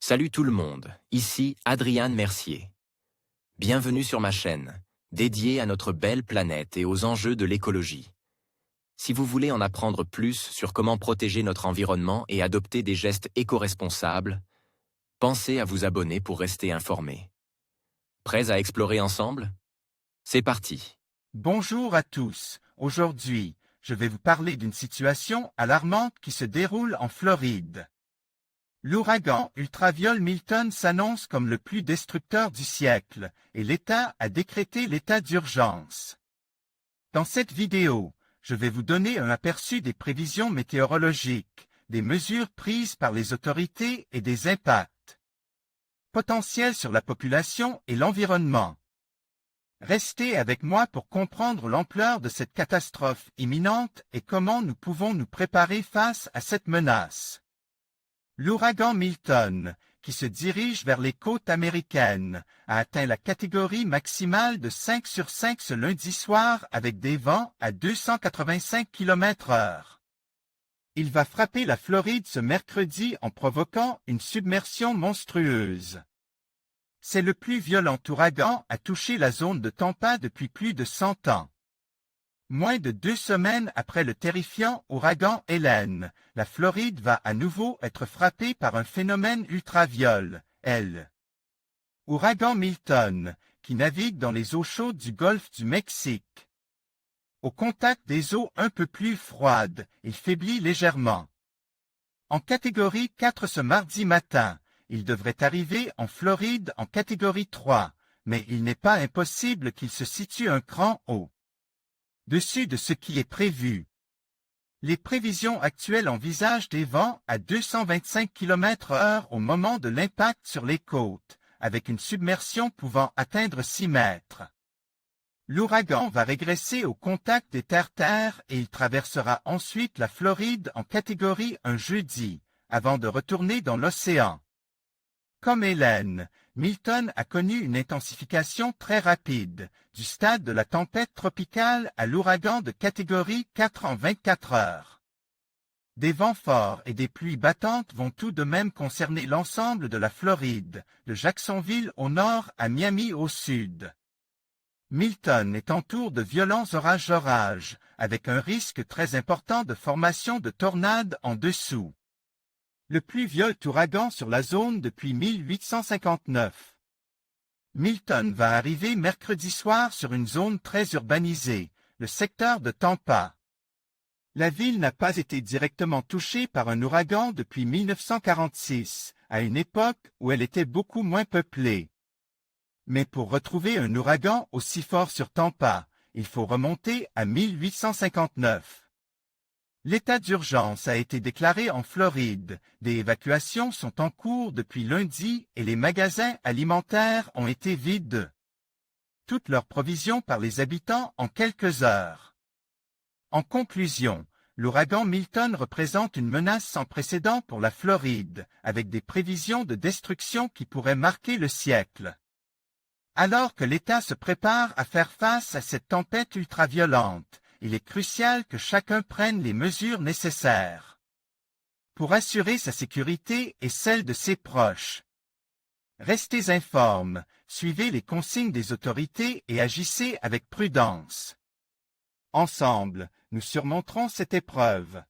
Salut tout le monde, ici Adrian Mercier. Bienvenue sur ma chaîne, dédiée à notre belle planète et aux enjeux de l'écologie. Si vous voulez en apprendre plus sur comment protéger notre environnement et adopter des gestes éco-responsables, pensez à vous abonner pour rester informé. Prêts à explorer ensemble? C'est parti. Bonjour à tous. Aujourd'hui, je vais vous parler d'une situation alarmante qui se déroule en Floride. L'ouragan ultraviole Milton s'annonce comme le plus destructeur du siècle et l'État a décrété l'état d'urgence. Dans cette vidéo, je vais vous donner un aperçu des prévisions météorologiques, des mesures prises par les autorités et des impacts potentiels sur la population et l'environnement. Restez avec moi pour comprendre l'ampleur de cette catastrophe imminente et comment nous pouvons nous préparer face à cette menace. L'ouragan Milton, qui se dirige vers les côtes américaines, a atteint la catégorie maximale de 5 sur 5 ce lundi soir avec des vents à 285 km/h. Il va frapper la Floride ce mercredi en provoquant une submersion monstrueuse. C'est le plus violent ouragan à toucher la zone de Tampa depuis plus de 100 ans. Moins de 2 semaines après le terrifiant ouragan Hélène, la Floride va à nouveau être frappée par un phénomène ultraviole, Ouragan Milton, qui navigue dans les eaux chaudes du golfe du Mexique. Au contact des eaux un peu plus froides, il faiblit légèrement. En catégorie 4 ce mardi matin, il devrait arriver en Floride en catégorie 3, mais il n'est pas impossible qu'il se situe un cran au-dessus de ce qui est prévu. Les prévisions actuelles envisagent des vents à 225 km/h au moment de l'impact sur les côtes, avec une submersion pouvant atteindre 6 mètres. L'ouragan va régresser au contact des terres-terres et il traversera ensuite la Floride en catégorie 1 jeudi, avant de retourner dans l'océan. Comme Hélène, Milton a connu une intensification très rapide, du stade de la tempête tropicale à l'ouragan de catégorie 4 en 24 heures. Des vents forts et des pluies battantes vont tout de même concerner l'ensemble de la Floride, de Jacksonville au nord à Miami au sud. Milton est entouré de violents orages, avec un risque très important de formation de tornades en dessous. Le plus violent ouragan sur la zone depuis 1859. Milton va arriver mercredi soir sur une zone très urbanisée, le secteur de Tampa. La ville n'a pas été directement touchée par un ouragan depuis 1946, à une époque où elle était beaucoup moins peuplée. Mais pour retrouver un ouragan aussi fort sur Tampa, il faut remonter à 1859. L'état d'urgence a été déclaré en Floride, des évacuations sont en cours depuis lundi et les magasins alimentaires ont été vides. Toutes leurs provisions par les habitants en quelques heures. En conclusion, l'ouragan Milton représente une menace sans précédent pour la Floride, avec des prévisions de destruction qui pourraient marquer le siècle. Alors que l'État se prépare à faire face à cette tempête ultraviolente, il est crucial que chacun prenne les mesures nécessaires pour assurer sa sécurité et celle de ses proches. Restez informes, suivez les consignes des autorités et agissez avec prudence. Ensemble, nous surmonterons cette épreuve.